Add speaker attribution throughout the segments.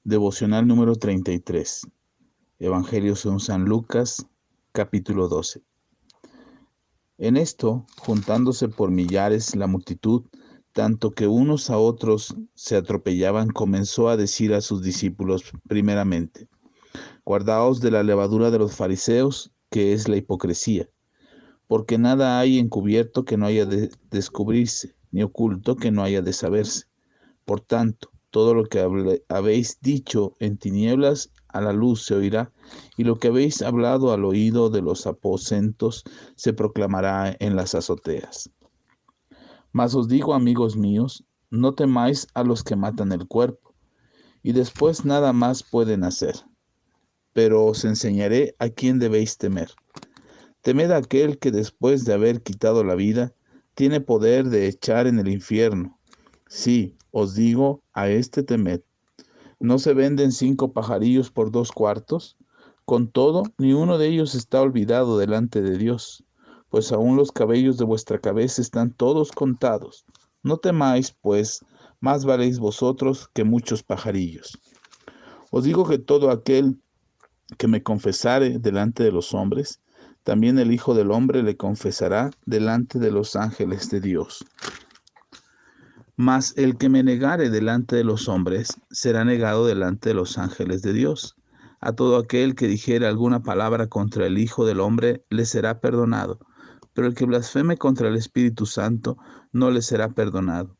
Speaker 1: Devocional número 33. Evangelio según San Lucas, capítulo 12. En esto, juntándose por millares la multitud, tanto que unos a otros se atropellaban, comenzó a decir a sus discípulos primeramente: Guardaos de la levadura de los fariseos, que es la hipocresía, porque nada hay encubierto que no haya de descubrirse, ni oculto que no haya de saberse. Por tanto, todo lo que habéis dicho en tinieblas, a la luz se oirá, y lo que habéis hablado al oído de los aposentos se proclamará en las azoteas. Mas os digo, amigos míos, no temáis a los que matan el cuerpo, y después nada más pueden hacer. Pero os enseñaré a quién debéis temer. Temed a aquel que después de haber quitado la vida, tiene poder de echar en el infierno. Sí, os digo, a este temed. ¿No se venden 5 pajarillos por 2 cuartos? Con todo, ni uno de ellos está olvidado delante de Dios, pues aún los cabellos de vuestra cabeza están todos contados. No temáis, pues, más valéis vosotros que muchos pajarillos. Os digo que todo aquel que me confesare delante de los hombres, también el Hijo del Hombre le confesará delante de los ángeles de Dios. Mas el que me negare delante de los hombres, será negado delante de los ángeles de Dios. A todo aquel que dijere alguna palabra contra el Hijo del Hombre, le será perdonado, pero el que blasfeme contra el Espíritu Santo, no le será perdonado.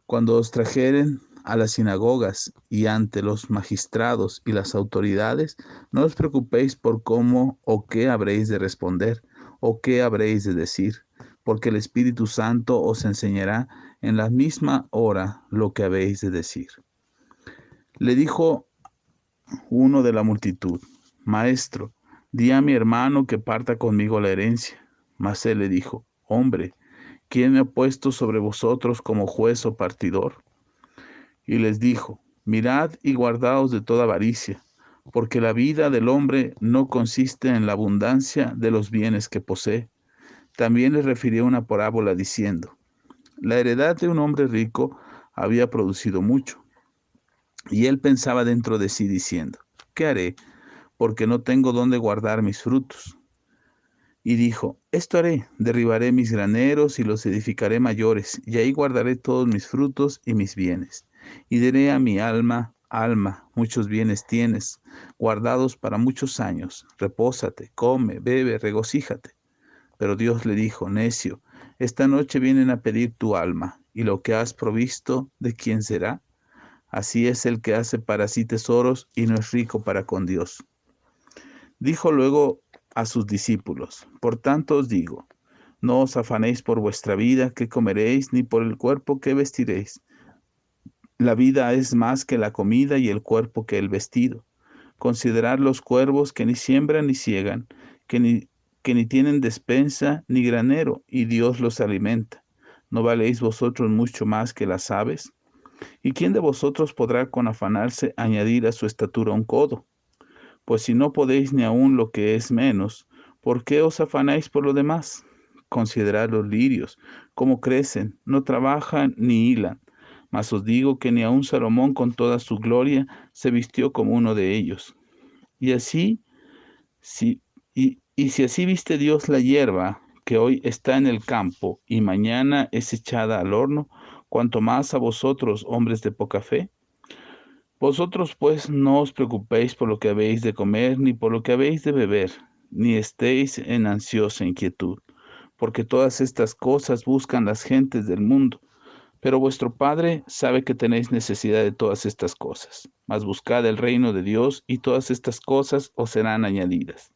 Speaker 1: Cuando os trajeren a las sinagogas y ante los magistrados y las autoridades, no os preocupéis por cómo o qué habréis de responder o qué habréis de decir, porque el Espíritu Santo os enseñará en la misma hora lo que habéis de decir. Le dijo uno de la multitud: Maestro, di a mi hermano que parta conmigo la herencia. Mas él le dijo: Hombre, ¿quién me ha puesto sobre vosotros como juez o partidor? Y les dijo: Mirad y guardaos de toda avaricia, porque la vida del hombre no consiste en la abundancia de los bienes que posee. También les refirió una parábola diciendo: La heredad de un hombre rico había producido mucho, y él pensaba dentro de sí diciendo: ¿Qué haré? Porque no tengo dónde guardar mis frutos. Y dijo: Esto haré: derribaré mis graneros y los edificaré mayores, y ahí guardaré todos mis frutos y mis bienes. Y diré a mi alma: Alma, muchos bienes tienes, guardados para muchos años. Repósate, come, bebe, regocíjate. Pero Dios le dijo: Necio, esta noche vienen a pedir tu alma, y lo que has provisto, ¿de quién será? Así es el que hace para sí tesoros y no es rico para con Dios. Dijo luego a sus discípulos: Por tanto os digo, no os afanéis por vuestra vida, qué comeréis, ni por el cuerpo, qué vestiréis. La vida es más que la comida, y el cuerpo que el vestido. Considerad los cuervos, que ni siembran ni siegan, que ni tienen despensa ni granero, y Dios los alimenta. ¿No valéis vosotros mucho más que las aves? ¿Y quién de vosotros podrá con afanarse añadir a su estatura un codo? Pues si no podéis ni aun lo que es menos, ¿por qué os afanáis por lo demás? Considerad los lirios, cómo crecen, no trabajan ni hilan. Mas os digo que ni aun Salomón con toda su gloria se vistió como uno de ellos. Y así, si así viste Dios la hierba que hoy está en el campo y mañana es echada al horno, cuanto más a vosotros, hombres de poca fe. Vosotros pues no os preocupéis por lo que habéis de comer, ni por lo que habéis de beber, ni estéis en ansiosa inquietud, porque todas estas cosas buscan las gentes del mundo, pero vuestro Padre sabe que tenéis necesidad de todas estas cosas. Mas buscad el reino de Dios, y todas estas cosas os serán añadidas.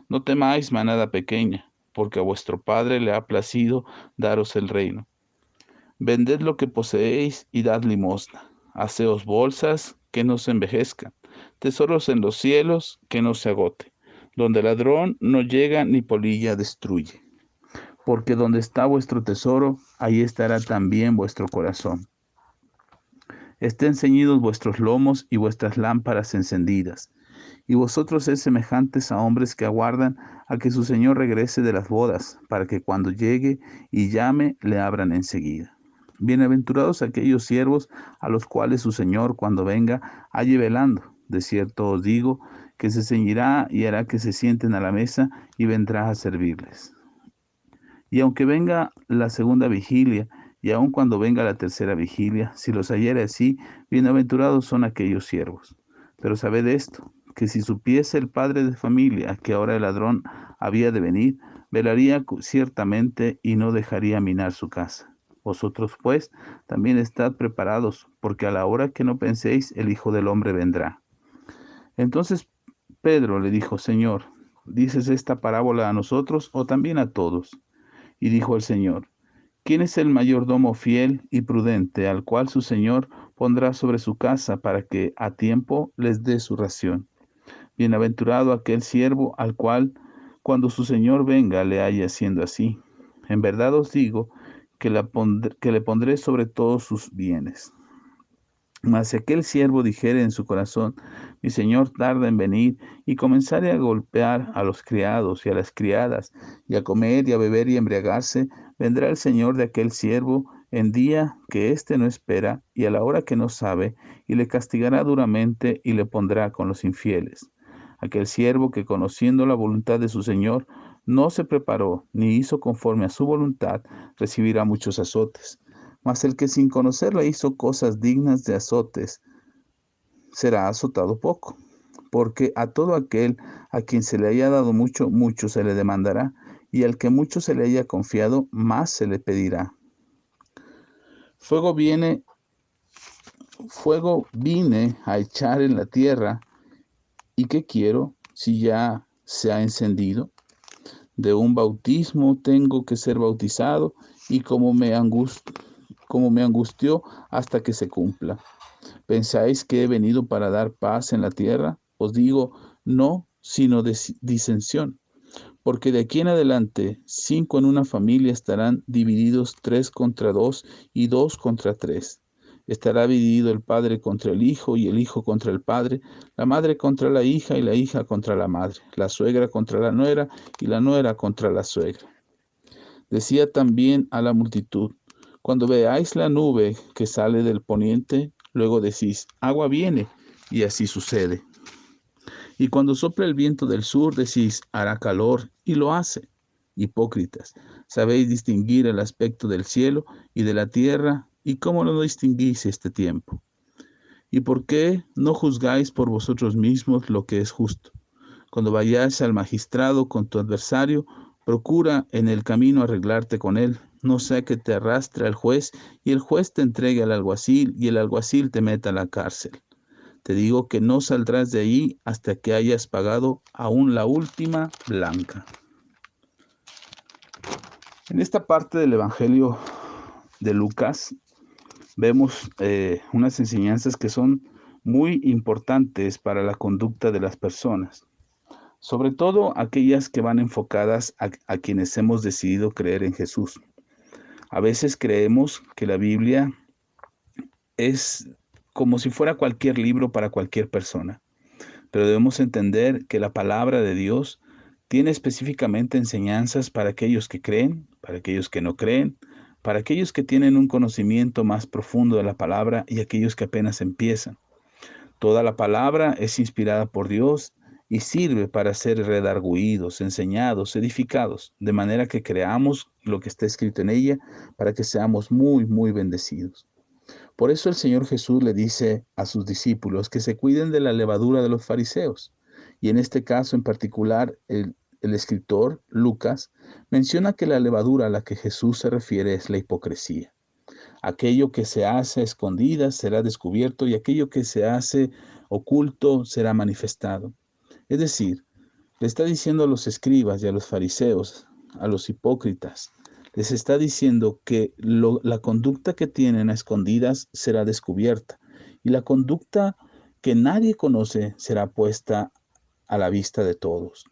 Speaker 1: No temáis, manada pequeña, porque a vuestro Padre le ha placido daros el reino. Vended lo que poseéis y dad limosna. Haceos bolsas que no se envejezcan, tesoros en los cielos que no se agote, donde ladrón no llega ni polilla destruye. Porque donde está vuestro tesoro, ahí estará también vuestro corazón. Estén ceñidos vuestros lomos y vuestras lámparas encendidas. Y vosotros sed semejantes a hombres que aguardan a que su Señor regrese de las bodas, para que cuando llegue y llame, le abran enseguida. Bienaventurados aquellos siervos a los cuales su Señor, cuando venga, halle velando. De cierto os digo que se ceñirá y hará que se sienten a la mesa y vendrá a servirles. Y aunque venga la segunda vigilia, y aun cuando venga la tercera vigilia, si los hallare así, bienaventurados son aquellos siervos. Pero sabed esto, que si supiese el padre de familia que ahora el ladrón había de venir, velaría ciertamente y no dejaría minar su casa. Vosotros, pues, también estad preparados, porque a la hora que no penséis, el Hijo del Hombre vendrá. Entonces Pedro le dijo: Señor, ¿dices esta parábola a nosotros o también a todos? Y dijo el Señor: ¿Quién es el mayordomo fiel y prudente al cual su señor pondrá sobre su casa para que a tiempo les dé su ración? Bienaventurado aquel siervo al cual, cuando su señor venga, le haya haciendo así. En verdad os digo que le pondré sobre todos sus bienes. Mas si aquel siervo dijere en su corazón: mi señor tarda en venir, y comenzare a golpear a los criados y a las criadas, y a comer y a beber y a embriagarse, vendrá el señor de aquel siervo en día que éste no espera y a la hora que no sabe, y le castigará duramente y le pondrá con los infieles. Aquel siervo que, conociendo la voluntad de su señor, no se preparó ni hizo conforme a su voluntad, recibirá muchos azotes. Mas el que sin conocerla hizo cosas dignas de azotes, será azotado poco. Porque a todo aquel a quien se le haya dado mucho, mucho se le demandará, y al que mucho se le haya confiado, más se le pedirá. Fuego vine a echar en la tierra, ¿y qué quiero si ya se ha encendido? De un bautismo tengo que ser bautizado, y como me angustió hasta que se cumpla. ¿Pensáis que he venido para dar paz en la tierra? Os digo, no, sino disensión. Porque de aquí en adelante, 5 en una familia estarán divididos 3 contra 2 y 2 contra 3. Estará dividido el padre contra el hijo y el hijo contra el padre, la madre contra la hija y la hija contra la madre, la suegra contra la nuera y la nuera contra la suegra. Decía también a la multitud: cuando veáis la nube que sale del poniente, luego decís: agua viene, y así sucede. Y cuando sopla el viento del sur, decís: hará calor, y lo hace. Hipócritas, sabéis distinguir el aspecto del cielo y de la tierra, y cómo no distinguís este tiempo. ¿Y por qué no juzgáis por vosotros mismos lo que es justo? Cuando vayáis al magistrado con tu adversario, procura en el camino arreglarte con él, no sea que te arrastre al juez y el juez te entregue al alguacil y el alguacil te meta a la cárcel. Te digo que no saldrás de ahí hasta que hayas pagado aún la última blanca. En esta parte del Evangelio de Lucas vemos unas enseñanzas que son muy importantes para la conducta de las personas, sobre todo aquellas que van enfocadas a quienes hemos decidido creer en Jesús. A veces creemos que la Biblia es como si fuera cualquier libro para cualquier persona, pero debemos entender que la palabra de Dios tiene específicamente enseñanzas para aquellos que creen, para aquellos que no creen, para aquellos que tienen un conocimiento más profundo de la palabra y aquellos que apenas empiezan. Toda la palabra es inspirada por Dios y sirve para ser redargüidos, enseñados, edificados, de manera que creamos lo que está escrito en ella para que seamos muy, muy bendecidos. Por eso el Señor Jesús le dice a sus discípulos que se cuiden de la levadura de los fariseos. Y en este caso en particular, el escritor Lucas menciona que la levadura a la que Jesús se refiere es la hipocresía. Aquello que se hace a escondidas será descubierto y aquello que se hace oculto será manifestado. Es decir, le está diciendo a los escribas y a los fariseos, a los hipócritas, les está diciendo que la conducta que tienen a escondidas será descubierta y la conducta que nadie conoce será puesta a la vista de todos,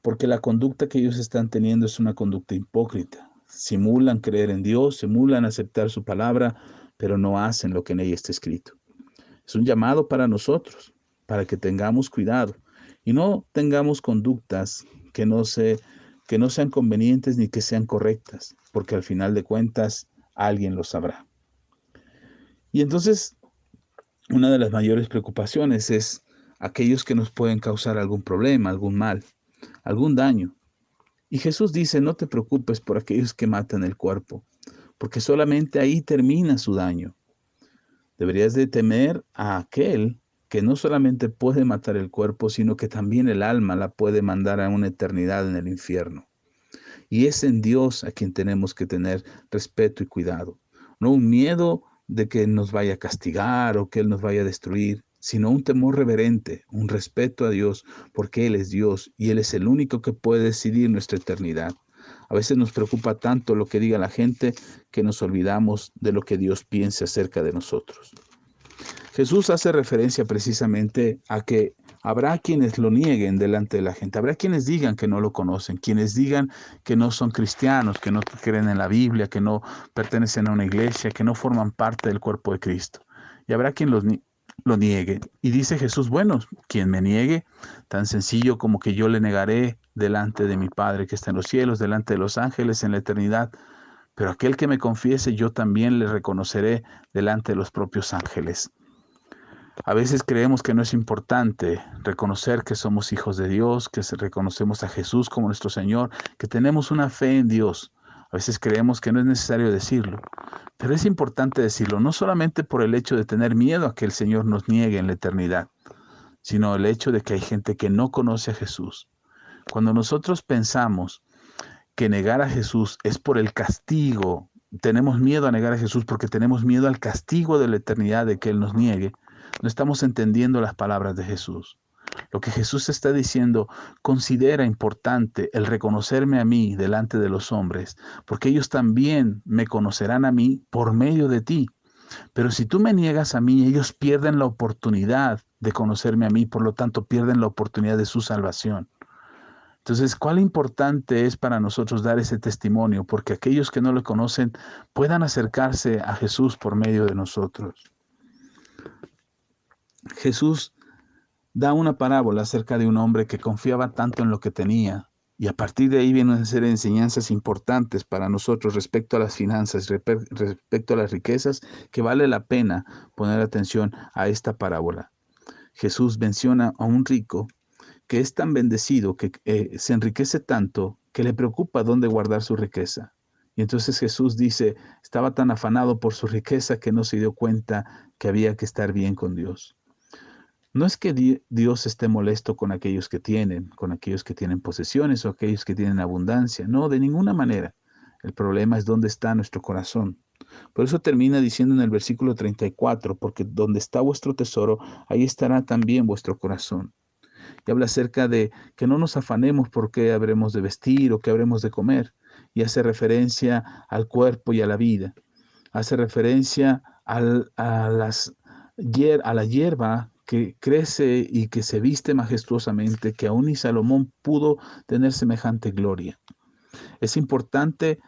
Speaker 1: porque la conducta que ellos están teniendo es una conducta hipócrita. Simulan creer en Dios, simulan aceptar su palabra, pero no hacen lo que en ella está escrito. Es un llamado para nosotros, para que tengamos cuidado y no tengamos conductas que no sean convenientes ni que sean correctas, porque al final de cuentas alguien lo sabrá. Y entonces, una de las mayores preocupaciones es aquellos que nos pueden causar algún problema, algún mal, algún daño. Y Jesús dice, no te preocupes por aquellos que matan el cuerpo, porque solamente ahí termina su daño. Deberías de temer a aquel que no solamente puede matar el cuerpo, sino que también el alma la puede mandar a una eternidad en el infierno. Y es en Dios a quien tenemos que tener respeto y cuidado. No un miedo de que nos vaya a castigar o que Él nos vaya a destruir, sino un temor reverente, un respeto a Dios, porque Él es Dios y Él es el único que puede decidir nuestra eternidad. A veces nos preocupa tanto lo que diga la gente que nos olvidamos de lo que Dios piensa acerca de nosotros. Jesús hace referencia precisamente a que habrá quienes lo nieguen delante de la gente, habrá quienes digan que no lo conocen, quienes digan que no son cristianos, que no creen en la Biblia, que no pertenecen a una iglesia, que no forman parte del cuerpo de Cristo. Y habrá quien lo niegue. Y dice Jesús, bueno, quien me niegue, tan sencillo como que yo le negaré delante de mi Padre que está en los cielos, delante de los ángeles en la eternidad. Pero aquel que me confiese, yo también le reconoceré delante de los propios ángeles. A veces creemos que no es importante reconocer que somos hijos de Dios, que reconocemos a Jesús como nuestro Señor, que tenemos una fe en Dios. A veces creemos que no es necesario decirlo, pero es importante decirlo, no solamente por el hecho de tener miedo a que el Señor nos niegue en la eternidad, sino el hecho de que hay gente que no conoce a Jesús. Cuando nosotros pensamos que negar a Jesús es por el castigo, tenemos miedo a negar a Jesús porque tenemos miedo al castigo de la eternidad de que Él nos niegue, no estamos entendiendo las palabras de Jesús. Lo que Jesús está diciendo, considera importante el reconocerme a mí delante de los hombres, porque ellos también me conocerán a mí por medio de ti. Pero si tú me niegas a mí, ellos pierden la oportunidad de conocerme a mí, por lo tanto pierden la oportunidad de su salvación. Entonces, ¿cuál importante es para nosotros dar ese testimonio? Porque aquellos que no lo conocen puedan acercarse a Jesús por medio de nosotros. Jesús da una parábola acerca de un hombre que confiaba tanto en lo que tenía, y a partir de ahí vienen a ser enseñanzas importantes para nosotros respecto a las finanzas, respecto a las riquezas, que vale la pena poner atención a esta parábola. Jesús menciona a un rico que es tan bendecido, que se enriquece tanto, que le preocupa dónde guardar su riqueza. Y entonces Jesús dice, estaba tan afanado por su riqueza que no se dio cuenta que había que estar bien con Dios. No es que Dios esté molesto con aquellos que tienen posesiones o aquellos que tienen abundancia. No, de ninguna manera. El problema es dónde está nuestro corazón. Por eso termina diciendo en el versículo 34, porque donde está vuestro tesoro, ahí estará también vuestro corazón. Y habla acerca de que no nos afanemos por qué habremos de vestir o qué habremos de comer. Y hace referencia al cuerpo y a la vida. Hace referencia a la hierba que crece y que se viste majestuosamente, que aún ni Salomón pudo tener semejante gloria. Es importante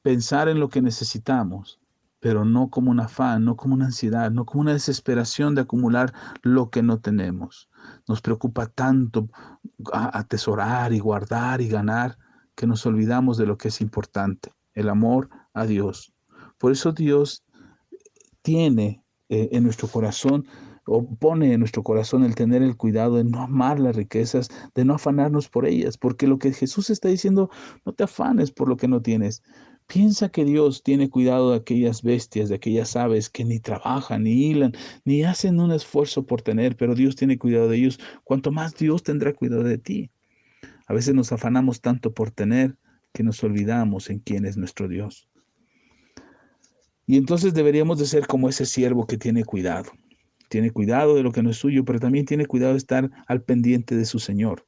Speaker 1: pensar en lo que necesitamos, pero no como un afán, no como una ansiedad, no como una desesperación de acumular lo que no tenemos. Nos preocupa tanto atesorar y guardar y ganar que nos olvidamos de lo que es importante, el amor a Dios. Por eso Dios tiene en nuestro corazón o pone en nuestro corazón el tener el cuidado de no amar las riquezas, de no afanarnos por ellas, porque lo que Jesús está diciendo, no te afanes por lo que no tienes. Piensa que Dios tiene cuidado de aquellas bestias, de aquellas aves que ni trabajan, ni hilan, ni hacen un esfuerzo por tener, pero Dios tiene cuidado de ellos. Cuanto más Dios tendrá cuidado de ti. A veces nos afanamos tanto por tener que nos olvidamos en quién es nuestro Dios. Y entonces deberíamos de ser como ese siervo que tiene cuidado. Tiene cuidado de lo que no es suyo, pero también tiene cuidado de estar al pendiente de su Señor.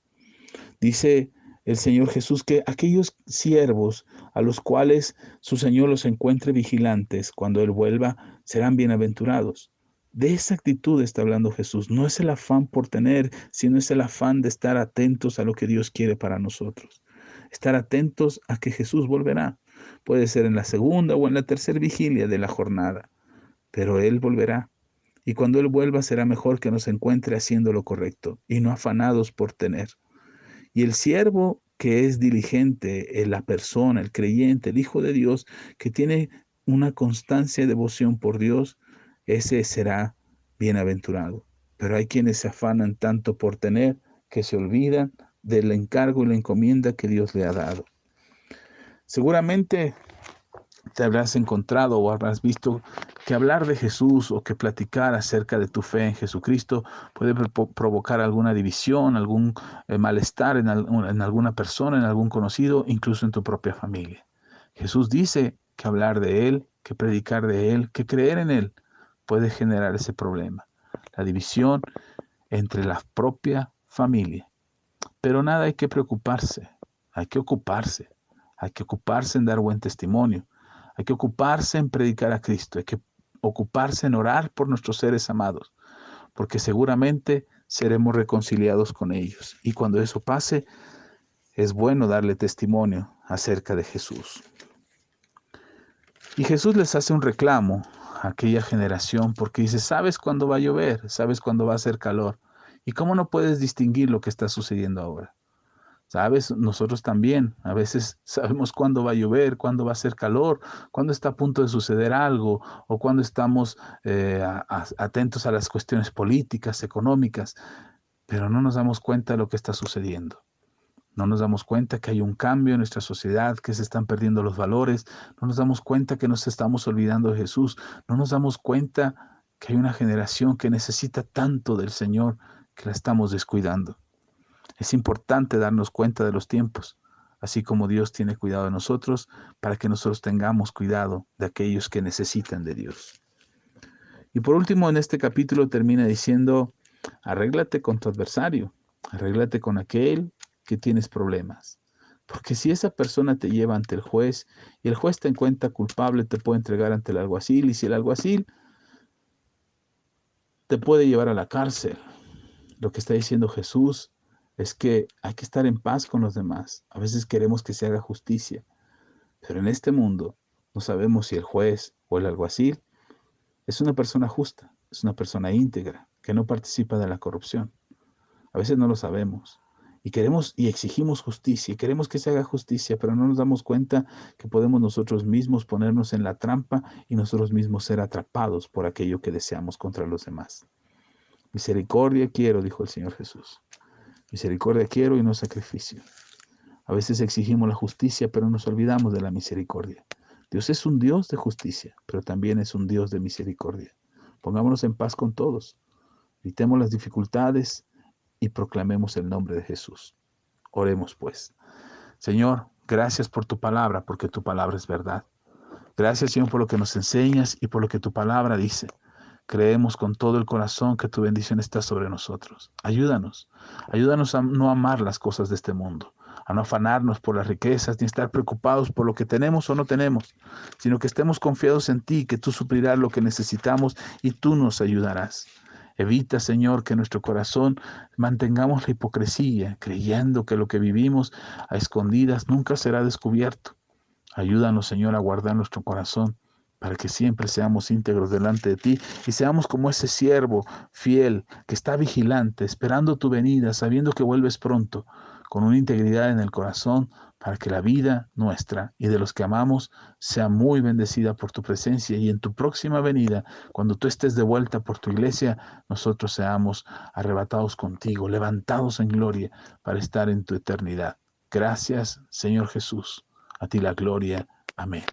Speaker 1: Dice el Señor Jesús que aquellos siervos a los cuales su Señor los encuentre vigilantes cuando Él vuelva, serán bienaventurados. De esa actitud está hablando Jesús. No es el afán por tener, sino es el afán de estar atentos a lo que Dios quiere para nosotros. Estar atentos a que Jesús volverá. Puede ser en la segunda o en la tercera vigilia de la jornada, pero Él volverá. Y cuando Él vuelva será mejor que nos encuentre haciendo lo correcto y no afanados por tener. Y el siervo que es diligente, la persona, el creyente, el Hijo de Dios, que tiene una constancia y devoción por Dios, ese será bienaventurado. Pero hay quienes se afanan tanto por tener que se olvidan del encargo y la encomienda que Dios le ha dado. Seguramente te habrás encontrado o habrás visto que hablar de Jesús o que platicar acerca de tu fe en Jesucristo puede provocar alguna división, algún malestar en alguna persona, en algún conocido, incluso en tu propia familia. Jesús dice que hablar de Él, que predicar de Él, que creer en Él puede generar ese problema, la división entre la propia familia. Pero nada hay que preocuparse, hay que ocuparse, hay que ocuparse en dar buen testimonio, hay que ocuparse en predicar a Cristo, hay que ocuparse en orar por nuestros seres amados, porque seguramente seremos reconciliados con ellos. Y cuando eso pase, es bueno darle testimonio acerca de Jesús. Y Jesús les hace un reclamo a aquella generación porque dice, ¿sabes cuándo va a llover? ¿Sabes cuándo va a hacer calor? ¿Y cómo no puedes distinguir lo que está sucediendo ahora? ¿Sabes? Nosotros también a veces sabemos cuándo va a llover, cuándo va a hacer calor, cuándo está a punto de suceder algo o cuándo estamos atentos a las cuestiones políticas, económicas, pero no nos damos cuenta de lo que está sucediendo. No nos damos cuenta que hay un cambio en nuestra sociedad, que se están perdiendo los valores. No nos damos cuenta que nos estamos olvidando de Jesús. No nos damos cuenta que hay una generación que necesita tanto del Señor que la estamos descuidando. Es importante darnos cuenta de los tiempos, así como Dios tiene cuidado de nosotros, para que nosotros tengamos cuidado de aquellos que necesitan de Dios. Y por último, en este capítulo termina diciendo, arréglate con tu adversario, arréglate con aquel que tienes problemas. Porque si esa persona te lleva ante el juez y el juez te encuentra culpable, te puede entregar ante el alguacil, y si el alguacil te puede llevar a la cárcel. Lo que está diciendo Jesús es que hay que estar en paz con los demás. A veces queremos que se haga justicia, pero en este mundo no sabemos si el juez o el alguacil es una persona justa, es una persona íntegra, que no participa de la corrupción. A veces no lo sabemos. Y queremos y exigimos justicia, y queremos que se haga justicia, pero no nos damos cuenta que podemos nosotros mismos ponernos en la trampa y nosotros mismos ser atrapados por aquello que deseamos contra los demás. Misericordia quiero, dijo el Señor Jesús. Misericordia quiero y no sacrificio. A veces exigimos la justicia, pero nos olvidamos de la misericordia. Dios es un Dios de justicia, pero también es un Dios de misericordia. Pongámonos en paz con todos, evitemos las dificultades y proclamemos el nombre de Jesús. Oremos pues. Señor, gracias por tu palabra, porque tu palabra es verdad. Gracias, Señor, por lo que nos enseñas y por lo que tu palabra dice. Creemos con todo el corazón que tu bendición está sobre nosotros. Ayúdanos a no amar las cosas de este mundo, a no afanarnos por las riquezas, ni estar preocupados por lo que tenemos o no tenemos, sino que estemos confiados en ti, que tú suplirás lo que necesitamos y tú nos ayudarás. Evita, Señor, que en nuestro corazón mantengamos la hipocresía, creyendo que lo que vivimos a escondidas nunca será descubierto. Ayúdanos, Señor, a guardar nuestro corazón para que siempre seamos íntegros delante de ti y seamos como ese siervo fiel que está vigilante, esperando tu venida, sabiendo que vuelves pronto, con una integridad en el corazón, para que la vida nuestra y de los que amamos sea muy bendecida por tu presencia y en tu próxima venida, cuando tú estés de vuelta por tu iglesia, nosotros seamos arrebatados contigo, levantados en gloria para estar en tu eternidad. Gracias, Señor Jesús. A ti la gloria. Amén.